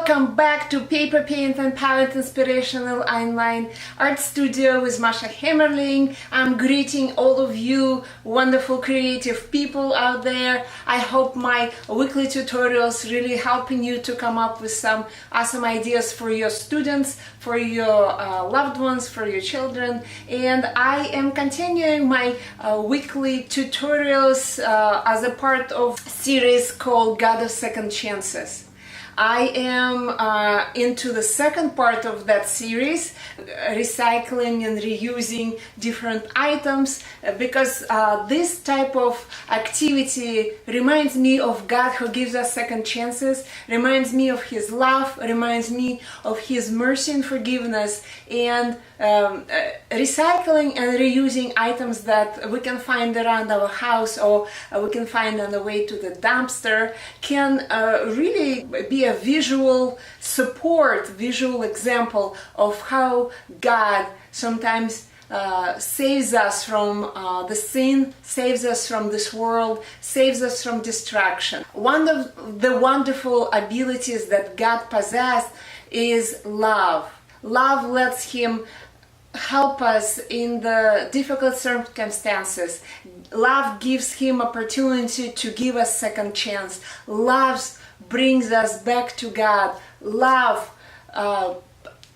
Welcome back to Paper, Paint and Palette Inspirational Online Art Studio with Masha Hammerling. I'm greeting all of you wonderful creative people out there. I hope my weekly tutorials really helping you to come up with some awesome ideas for your students, for your loved ones, for your children. And I am continuing my weekly tutorials as a part of a series called God of Second Chances. I am into the second part of that series, recycling and reusing different items, because this type of activity reminds me of God who gives us second chances, reminds me of His love, reminds me of His mercy and forgiveness, and recycling and reusing items that we can find around our house or we can find on the way to the dumpster can really be a visual support, visual example of how God sometimes saves us from the sin, saves us from this world, saves us from distraction. One of the wonderful abilities that God possessed is love. Love lets Him help us in the difficult circumstances. Love gives Him opportunity to give us second chance. Love brings us back to God. Love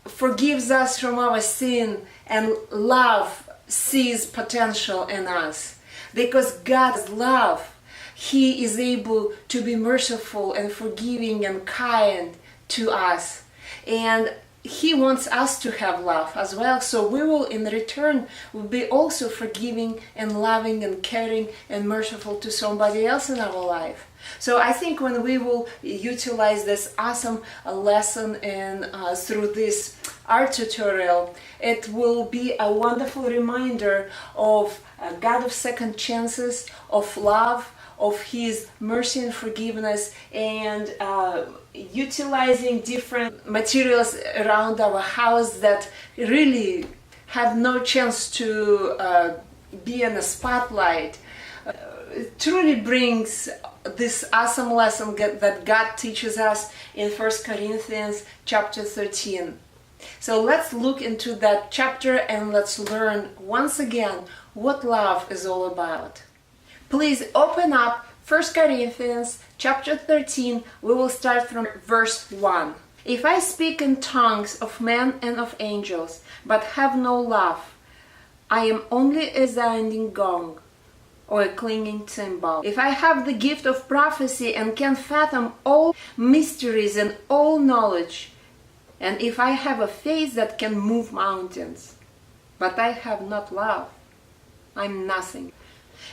forgives us from our sin, and love sees potential in us. Because God's love, He is able to be merciful and forgiving and kind to us. And He wants us to have love as well, so we will in return will be also forgiving and loving and caring and merciful to somebody else in our life. So I think when we will utilize this awesome lesson and through this art tutorial, it will be a wonderful reminder of God of second chances, of love, of His mercy and forgiveness, and utilizing different materials around our house that really have no chance to be in the spotlight. It truly brings this awesome lesson that God teaches us in 1 Corinthians chapter 13. So let's look into that chapter and let's learn once again what love is all about. Please open up 1 Corinthians chapter 13. We will start from verse 1. If I speak in tongues of men and of angels, but have no love, I am only a sounding gong or a clanging cymbal. If I have the gift of prophecy and can fathom all mysteries and all knowledge, and if I have a faith that can move mountains, but I have not love, I'm nothing.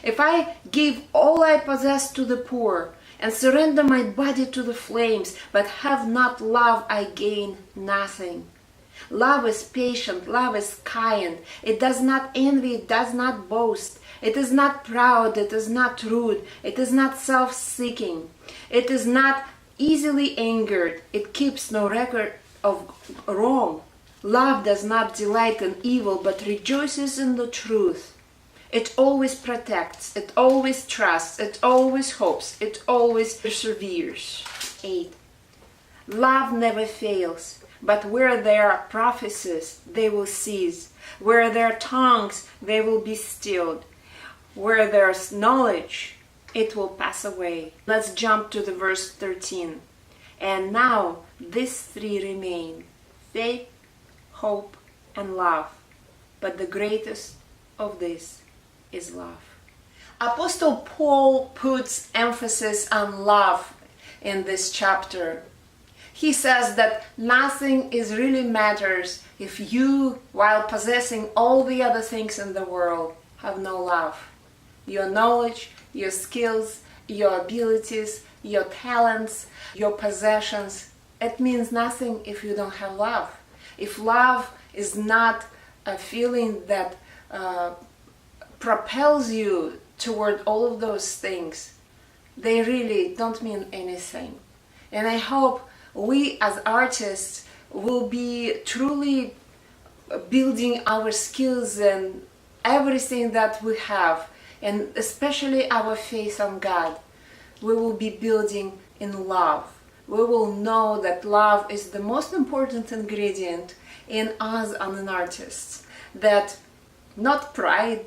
If I give all I possess to the poor and surrender my body to the flames, but have not love, I gain nothing. Love is patient, love is kind. It does not envy, it does not boast. It is not proud, it is not rude, it is not self-seeking. It is not easily angered, it keeps no record of wrong. Love does not delight in evil, but rejoices in the truth. It always protects, it always trusts, it always hopes, it always perseveres. 8. Love never fails, but where there are prophecies, they will cease. Where there are tongues, they will be stilled. Where there's knowledge, it will pass away. Let's jump to the verse 13. And now these three remain: faith, hope, and love. But the greatest of these is love. Apostle Paul puts emphasis on love in this chapter. He says that nothing is really matters if you, while possessing all the other things in the world, have no love. Your knowledge, your skills, your abilities, your talents, your possessions, it means nothing if you don't have love. If love is not a feeling that propels you toward all of those things, they really don't mean anything. And I hope we as artists will be truly building our skills and everything that we have, and especially our faith on God. We will be building in love, we will know that love is the most important ingredient in us as an artist. That not pride,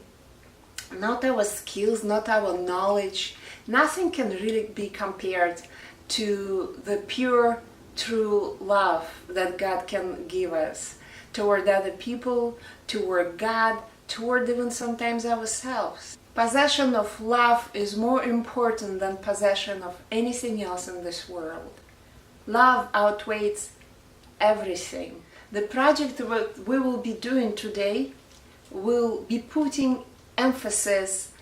not our skills, not our knowledge, nothing can really be compared to the pure, true love that God can give us toward other people, toward God, toward even sometimes ourselves. Possession of love is more important than possession of anything else in this world. Love outweighs everything. The project that we will be doing today will be putting emphasis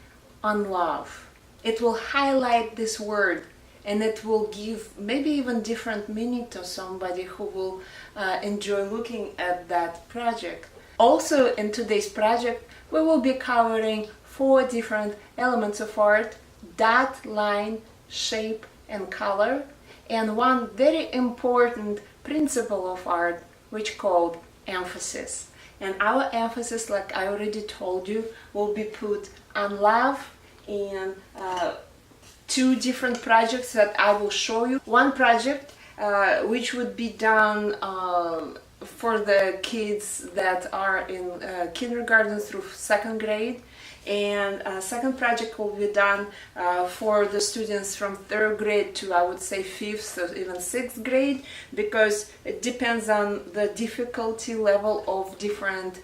on love. It will highlight this word, and it will give maybe even different meaning to somebody who will enjoy looking at that project. Also in today's project, we will be covering 4 different elements of art: dot, line, shape, and color, and one very important principle of art, which called emphasis. And our emphasis, like I already told you, will be put on love in 2 different projects that I will show you. One project which would be done for the kids that are in kindergarten through 2nd grade, and second project will be done for the students from 3rd grade to, I would say, 5th or even 6th grade, because it depends on the difficulty level of different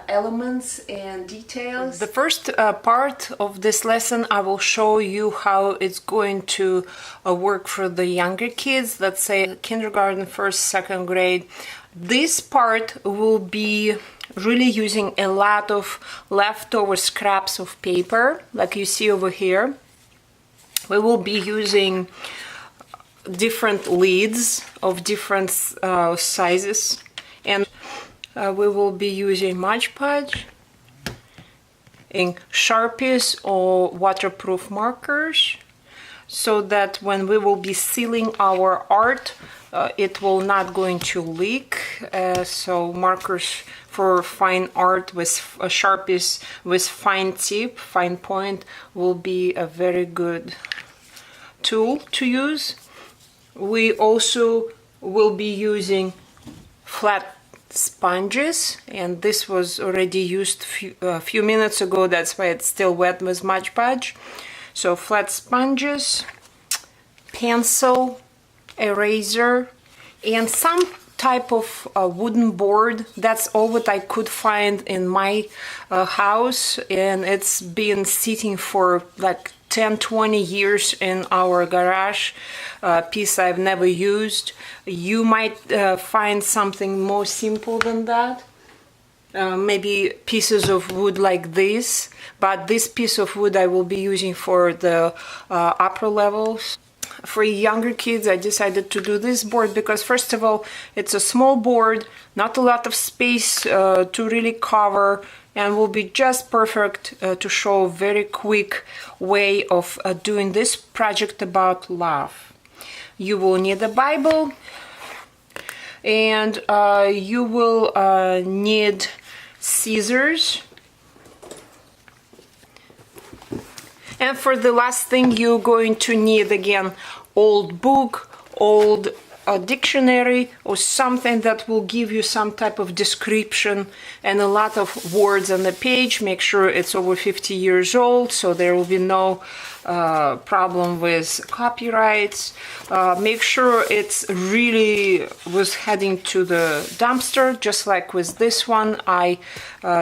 elements and details. The first part of this lesson, I will show you how it's going to work for the younger kids, let's say kindergarten, 1st, 2nd grade. This part will be really using a lot of leftover scraps of paper, like you see over here. We will be using different leads of different sizes, and we will be using Mod Podge, in Sharpies or waterproof markers, so that when we will be sealing our art, it will not going to leak. So markers for fine art with Sharpies with fine tip, fine point, will be a very good tool to use. We also will be using flat sponges, and this was already used a few minutes ago, that's why it's still wet with Mod Podge. So flat sponges, pencil, eraser, and some type of wooden board. That's all what I could find in my house, and it's been sitting for like 10-20 years in our garage. Piece I've never used. You might find something more simple than that. Maybe pieces of wood like this, but this piece of wood I will be using for the upper levels. For younger kids, I decided to do this board because, first of all, it's a small board, not a lot of space to really cover, and will be just perfect to show a very quick way of doing this project about love. You will need a Bible, and you will need scissors, and for the last thing, you're going to need again old book, old dictionary, or something that will give you some type of description and a lot of words on the page. Make sure it's over 50 years old, so there will be no problem with copyrights. Make sure it's really was heading to the dumpster, just like with this one. I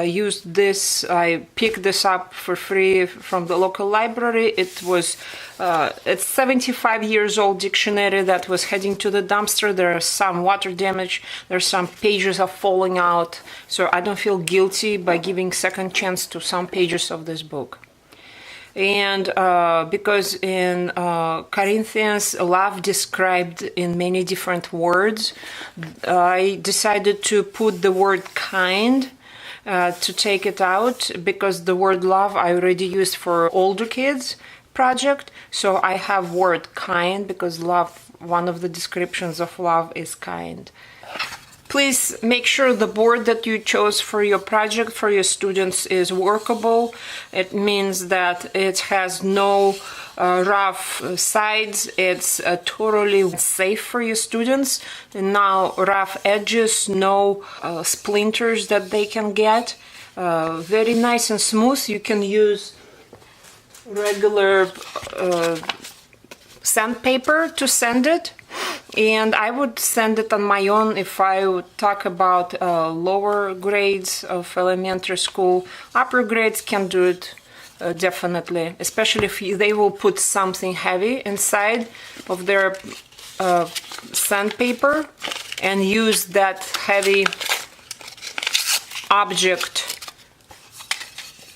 used this, I picked this up for free from the local library. It was it's 75 years old dictionary that was heading to the dumpster. There are some water damage, there's some pages are falling out, so I don't feel guilty by giving second chance to some pages of this book. And because in Corinthians, love described in many different words, I decided to put the word kind, to take it out, because the word love I already used for older kids project. So I have word kind because love, one of the descriptions of love is kind. Please make sure the board that you chose for your project, for your students, is workable. It means that it has no rough sides. It's totally safe for your students. And now rough edges, no splinters that they can get. Very nice and smooth. You can use regular sandpaper to sand it, and I would sand it on my own if I would talk about lower grades of elementary school. Upper grades can do it definitely, especially if they will put something heavy inside of their sandpaper and use that heavy object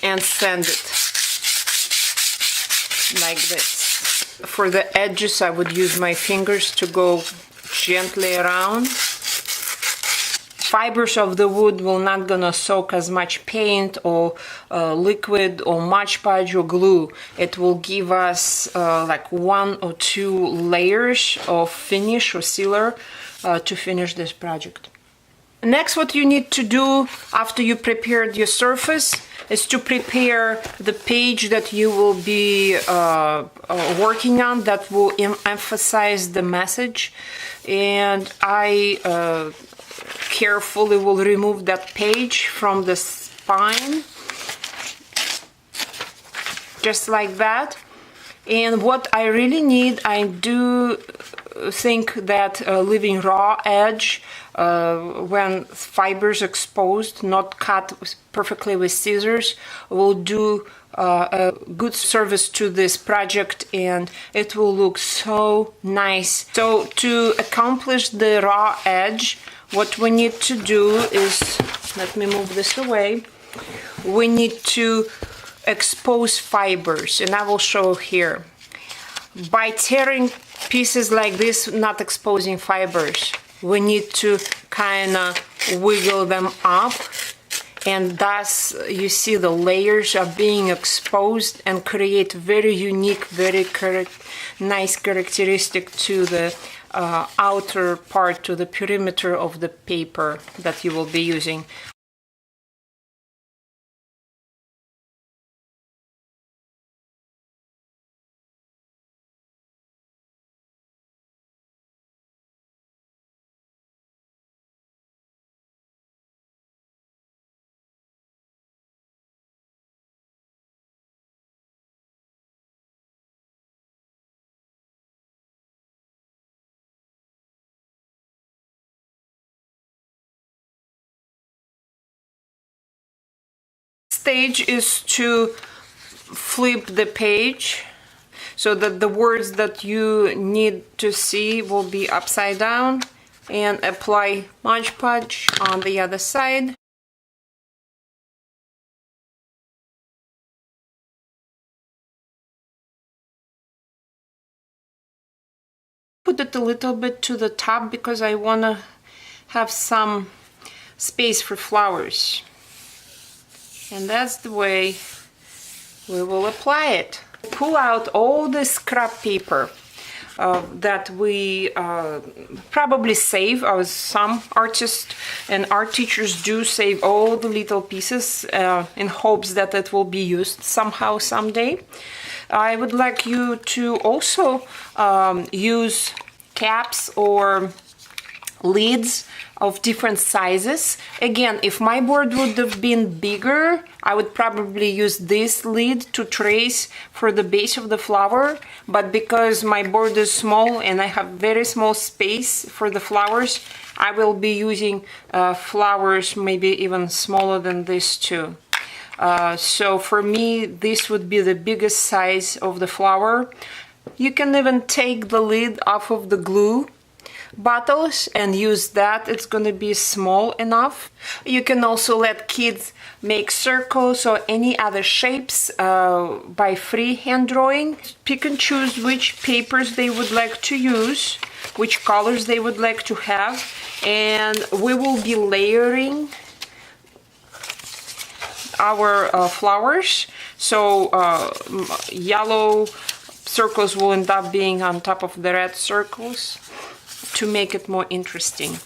and sand it like this. For the edges, I would use my fingers to go gently around. Fibers of the wood will not gonna soak as much paint or liquid or Mod Podge or glue. It will give us like 1 or 2 layers of finish or sealer to finish this project. Next, what you need to do after you prepared your surface is to prepare the page that you will be working on, that will emphasize the message. And I carefully will remove that page from the spine, just like that. And what I really need, I do think that leaving raw edge when fibers exposed, not cut perfectly with scissors, will do a good service to this project, and it will look so nice. So to accomplish the raw edge, what we need to do is, let me move this away, we need to expose fibers, and I will show here. By tearing pieces like this, not exposing fibers, we need to kind of wiggle them up, and thus you see the layers are being exposed and create very unique, very nice characteristic to the outer part, to the perimeter of the paper that you will be using. Stage is to flip the page so that the words that you need to see will be upside down, and apply Mod Podge on the other side. Put it a little bit to the top because I want to have some space for flowers. And that's the way we will apply it. Pull out all the scrap paper that we probably save, as some artists and art teachers do save all the little pieces in hopes that it will be used somehow someday. I would like you to also use caps or lids of different sizes. Again, if my board would have been bigger, I would probably use this lid to trace for the base of the flower, but because my board is small and I have very small space for the flowers, I will be using flowers maybe even smaller than this too. So for me, this would be the biggest size of the flower. You can even take the lid off of the glue bottles and use that. It's going to be small enough. You can also let kids make circles or any other shapes by freehand drawing. Pick and choose which papers they would like to use, which colors they would like to have, and we will be layering our flowers. So yellow circles will end up being on top of the red circles to make it more interesting.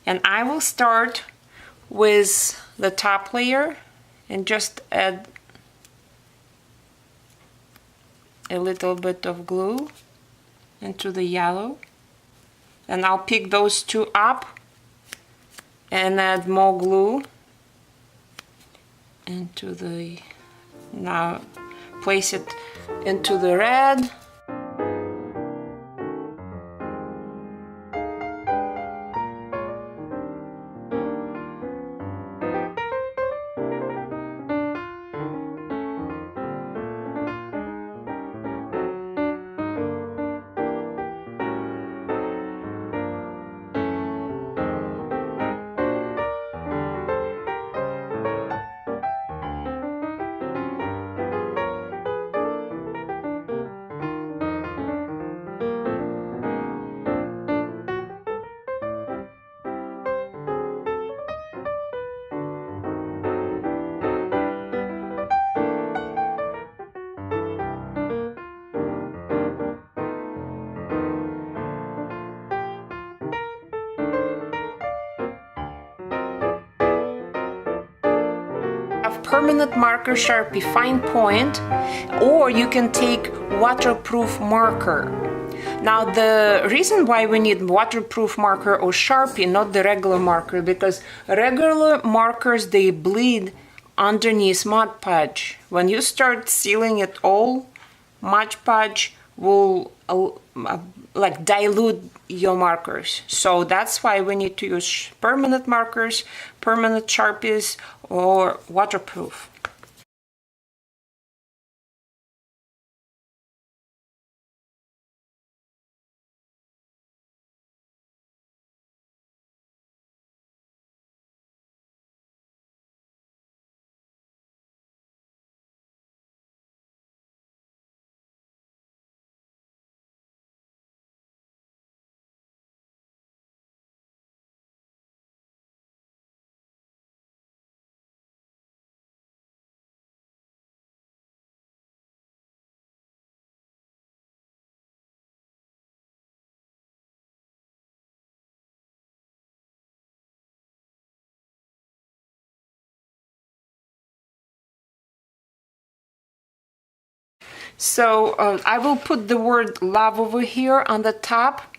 And I will start with the top layer and just add a little bit of glue into the yellow. And I'll pick those two up and add more glue into the, now place it into the red. Permanent marker Sharpie fine point, or you can take waterproof marker. Now the reason why we need waterproof marker or Sharpie, not the regular marker, because regular markers, they bleed underneath Mod Podge. When you start sealing it all, Mod Podge will like dilute your markers. So that's why we need to use permanent markers, permanent Sharpies, or waterproof. So I will put the word love over here on the top,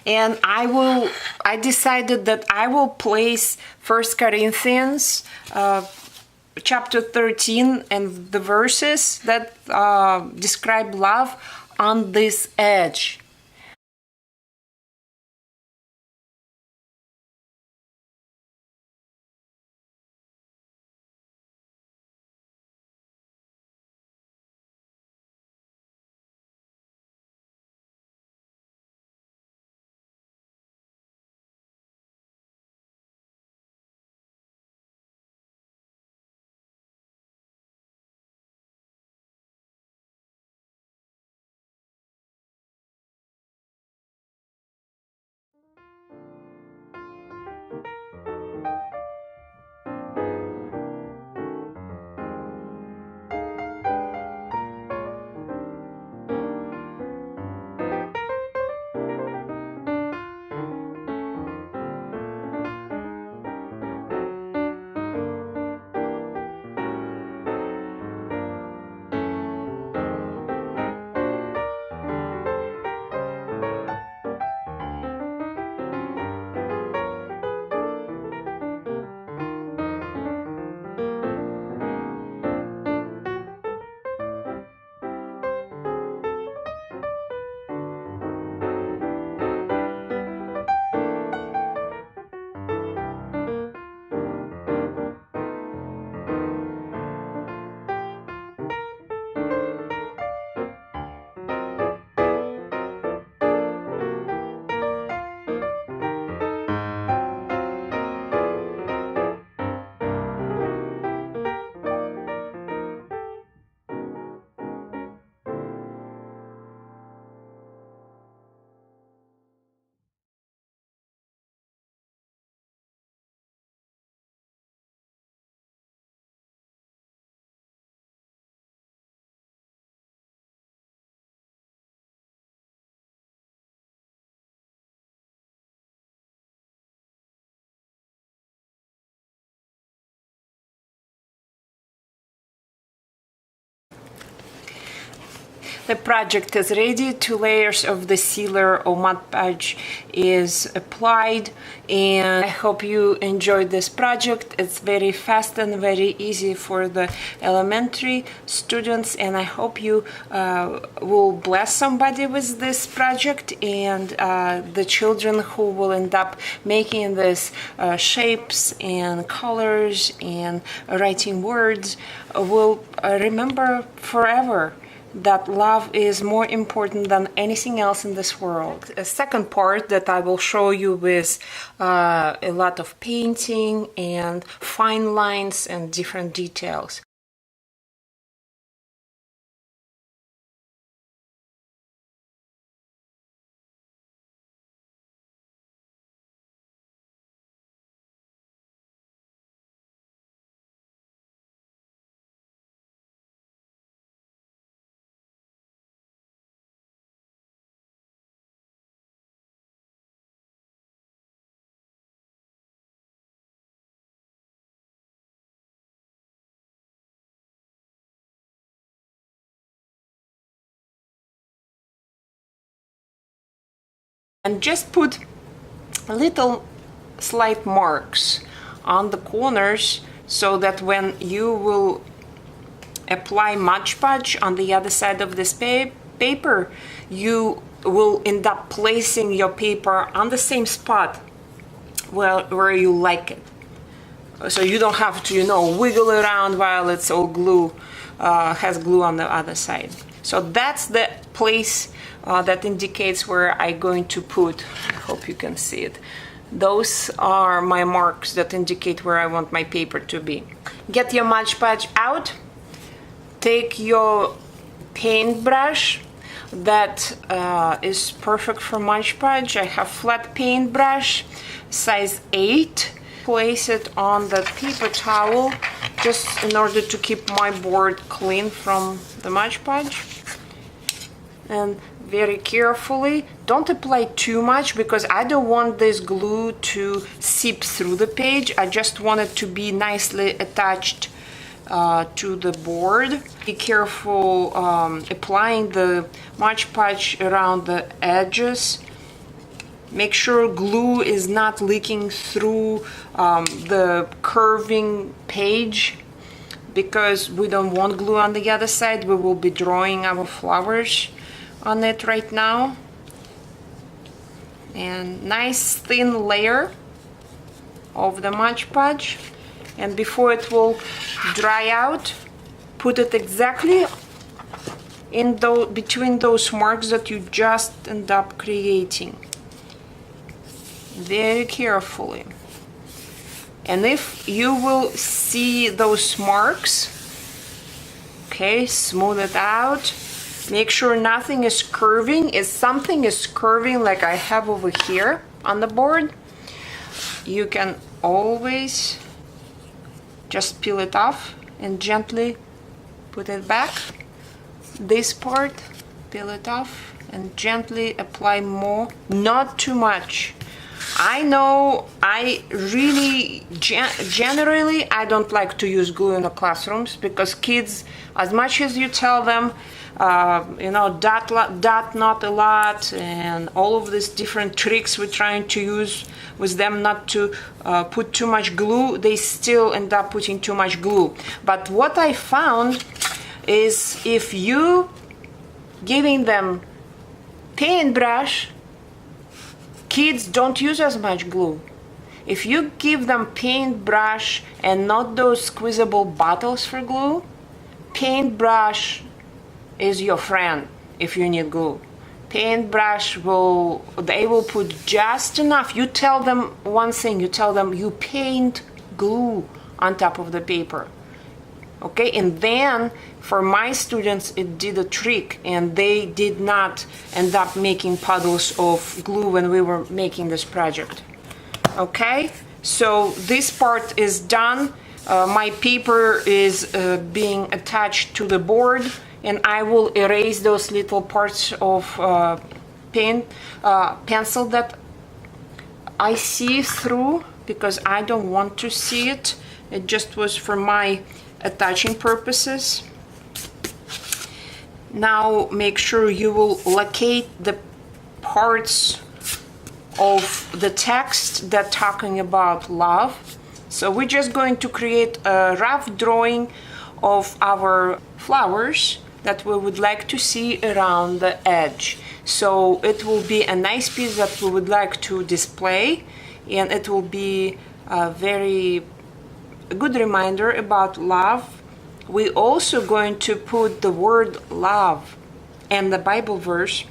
and I decided that I will place 1 Corinthians chapter 13 and the verses that describe love on this edge. The project is ready. 2 layers of the sealer or Mod Podge is applied, and I hope you enjoyed this project. It's very fast and very easy for the elementary students, and I hope you will bless somebody with this project, and the children who will end up making these shapes and colors and writing words will remember forever that love is more important than anything else in this world. A second part that I will show you with a lot of painting and fine lines and different details. And just put little slight marks on the corners so that when you will apply Mod Podge on the other side of this paper, you will end up placing your paper on the same spot where you like it. So you don't have to, wiggle around while it's all glue, has glue on the other side. So that's the place that indicates where I'm going to put. I hope you can see it. Those are my marks that indicate where I want my paper to be. Get your Mod Podge out. Take your paintbrush that is perfect for Mod Podge. I have flat paintbrush, size 8. Place it on the paper towel just in order to keep my board clean from the Mod Podge. And very carefully, don't apply too much because I don't want this glue to seep through the page. I just want it to be nicely attached to the board. Be careful applying the Mod Podge around the edges. Make sure glue is not leaking through the curving page, because we don't want glue on the other side. We will be drawing our flowers on it right now. And nice thin layer of the Mod Podge, and before it will dry out, put it exactly in between those marks that you just end up creating, very carefully. And if you will see those marks, okay, smooth it out. Make sure nothing is curving. If something is curving like I have over here on the board, you can always just peel it off and gently put it back. This part, peel it off and gently apply more, not too much. I know I really generally I don't like to use glue in the classrooms, because kids, as much as you tell them dot not a lot and all of these different tricks we're trying to use with them not to put too much glue, they still end up putting too much glue. But what I found is if you giving them paintbrush, kids don't use as much glue. If you give them paintbrush and not those squeezable bottles for glue, paintbrush is your friend if you need glue. Paintbrush they will put just enough. You tell them one thing, you tell them you paint glue on top of the paper. Okay, and then for my students it did a trick, and they did not end up making puddles of glue when we were making this project. Okay, so this part is done. My paper is being attached to the board, and I will erase those little parts of pencil that I see through, because I don't want to see it. It just was for my attaching purposes. Now make sure you will locate the parts of the text that talking about love. So we're just going to create a rough drawing of our flowers that we would like to see around the edge. So it will be a nice piece that we would like to display, and it will be a very good reminder about love. We're also going to put the word love and the Bible verse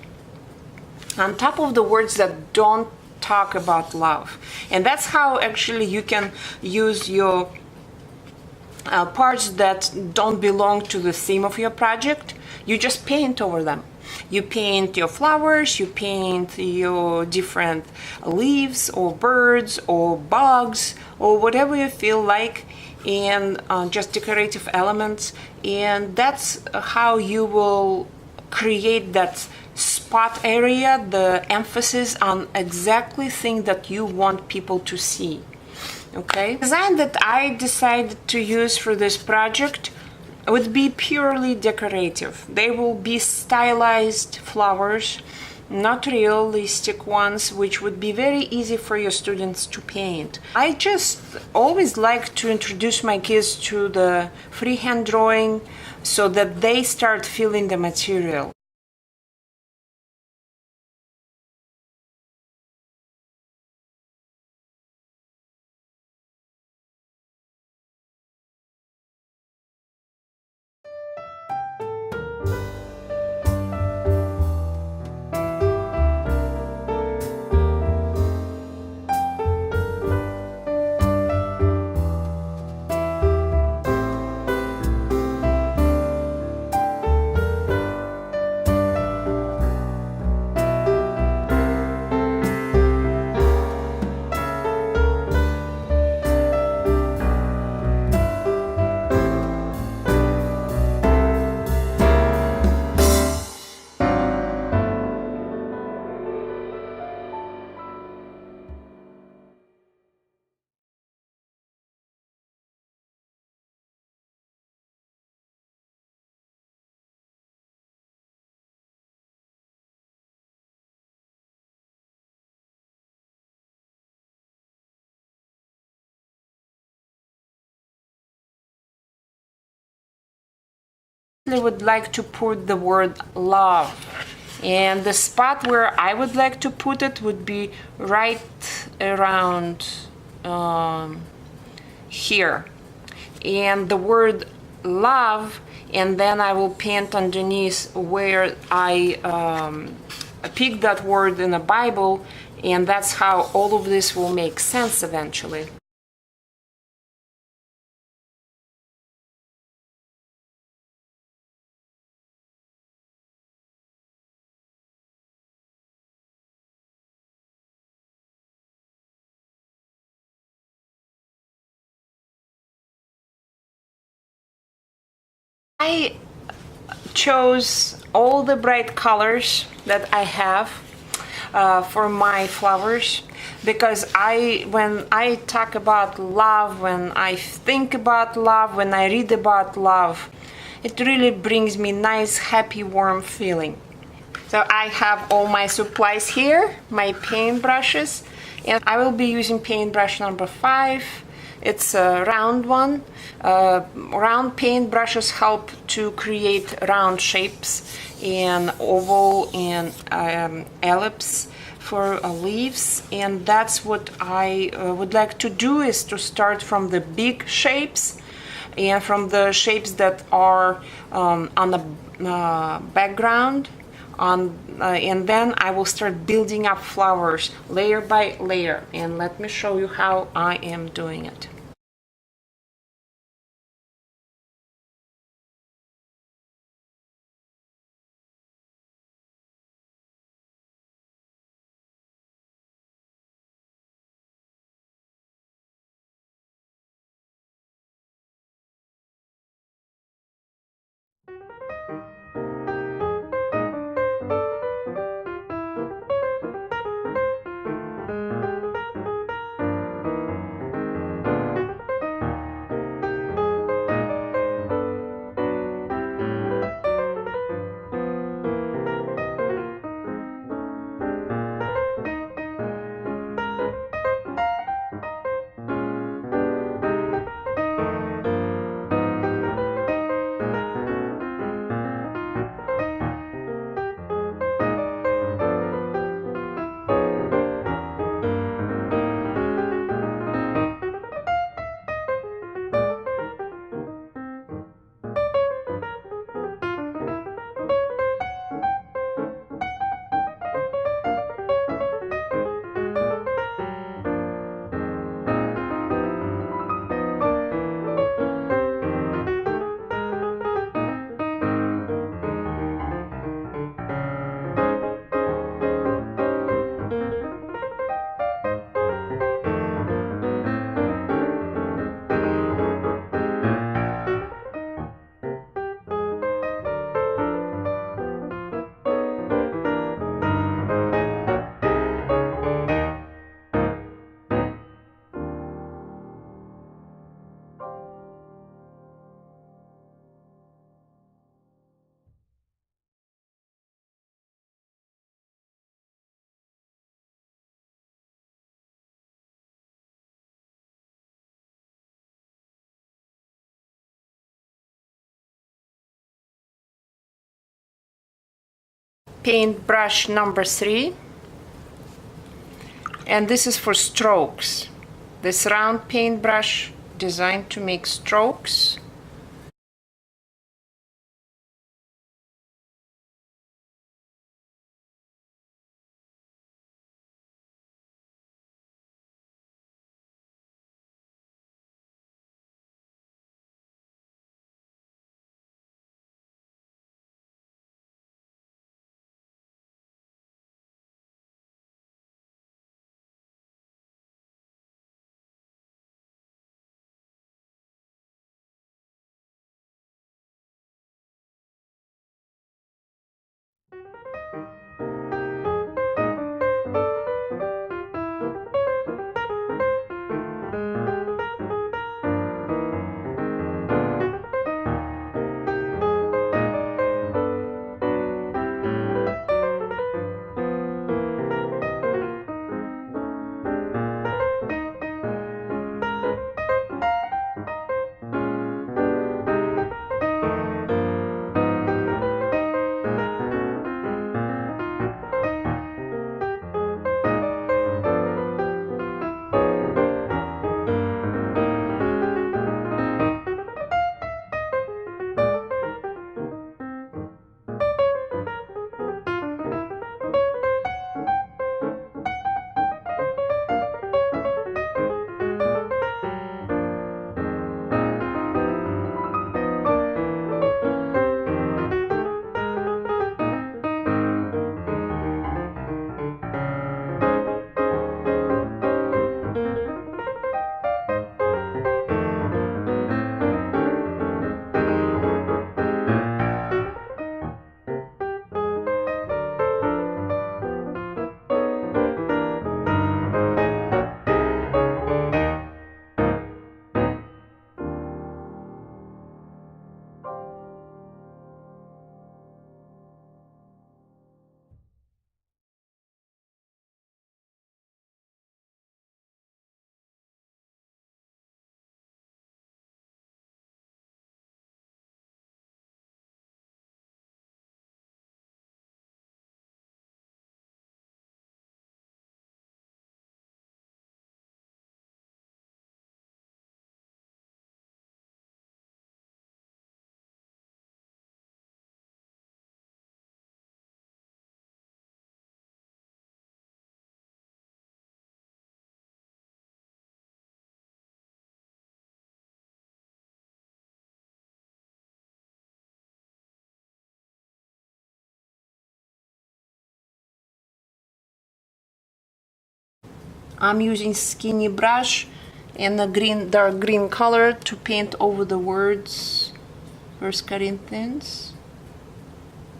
on top of the words that don't talk about love. And that's how actually you can use your parts that don't belong to the theme of your project. You just paint over them. You paint your flowers, you paint your different leaves or birds or bugs or whatever you feel like, and just decorative elements. And that's how you will create that spot area, the emphasis on exactly thing that you want people to see. Okay, the design that I decided to use for this project would be purely decorative. They will be stylized flowers, not realistic ones, which would be very easy for your students to paint. I just always like to introduce my kids to the freehand drawing so that they start feeling the material. I would like to put the word love, and the spot where I would like to put it would be right around here, and the word love, and then I will paint underneath where I picked that word in the Bible, and that's how all of this will make sense eventually. I chose all the bright colors that I have for my flowers, because when I talk about love, when I think about love, when I read about love, it really brings me nice, happy, warm feeling. So I have all my supplies here, my paint brushes, and I will be using paintbrush number 5. It's a round one. Round paint brushes help to create round shapes, and oval and ellipse for leaves, and that's what I would like to do, is to start from the big shapes and from the shapes that are on the background, and then I will start building up flowers layer by layer, and let me show you how I am doing it. paintbrush number 3, and this is for strokes. This round paintbrush designed to make strokes. I'm using skinny brush and a dark green color to paint over the words. 1 Corinthians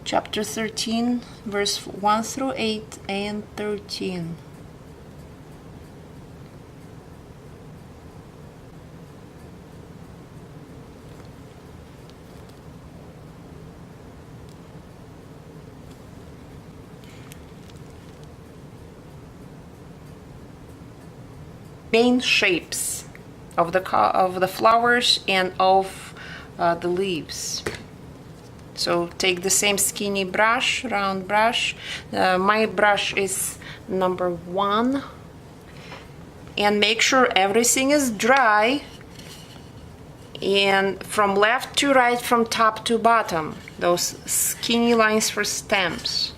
chapter 13, verse 1 through 8 and 13. Main shapes of the flowers and of the leaves. So take the same skinny brush, round brush. My brush is number 1, and make sure everything is dry, and from left to right, from top to bottom, those skinny lines for stems.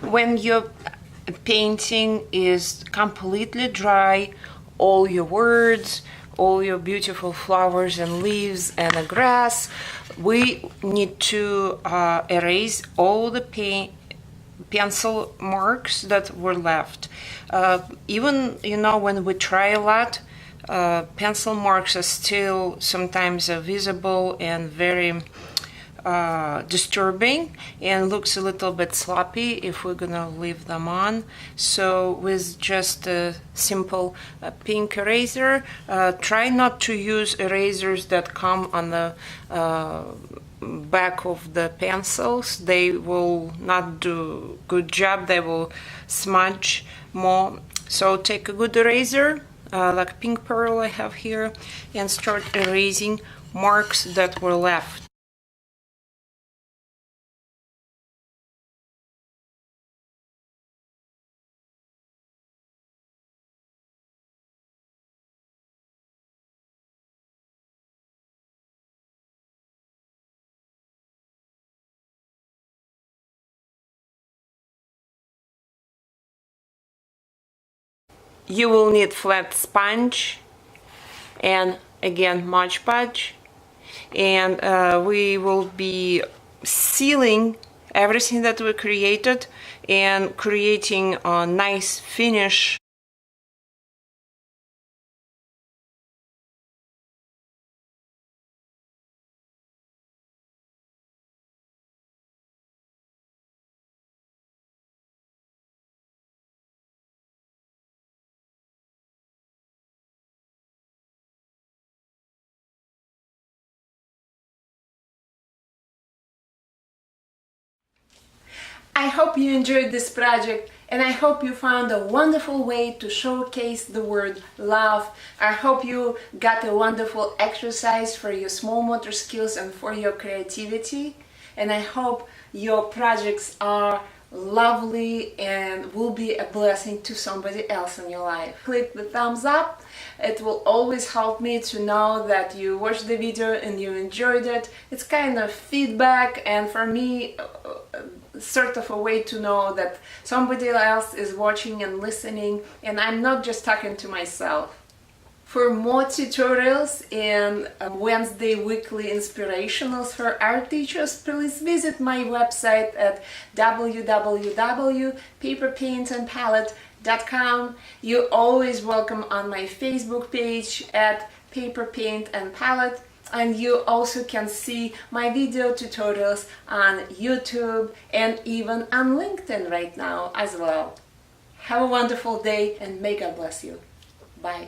When your painting is completely dry, all your words, all your beautiful flowers and leaves and the grass, we need to erase all the pencil marks that were left. Even, you know, when we try a lot, pencil marks are still sometimes visible and very disturbing, and looks a little bit sloppy if we're gonna leave them on. So with just a simple pink eraser, try not to use erasers that come on the back of the pencils. They will not do good job, they will smudge more. So take a good eraser like pink pearl I have here, and start erasing marks that were left. You will need flat sponge and again Mod Podge, and we will be sealing everything that we created and creating a nice finish. I hope you enjoyed this project, and I hope you found a wonderful way to showcase the word love. I hope you got a wonderful exercise for your small motor skills and for your creativity, and I hope your projects are lovely and will be a blessing to somebody else in your life. Click the thumbs up. It will always help me to know that you watched the video and you enjoyed it. It's kind of feedback, and for me sort of a way to know that somebody else is watching and listening, and I'm not just talking to myself. For more tutorials and Wednesday weekly inspirationals for art teachers, please visit my website at www.paperpaintandpalette.com. You're always welcome on my Facebook page at Paper Paint and Palette, and you also can see my video tutorials on YouTube and even on LinkedIn right now as well. Have a wonderful day, and may God bless you. Bye.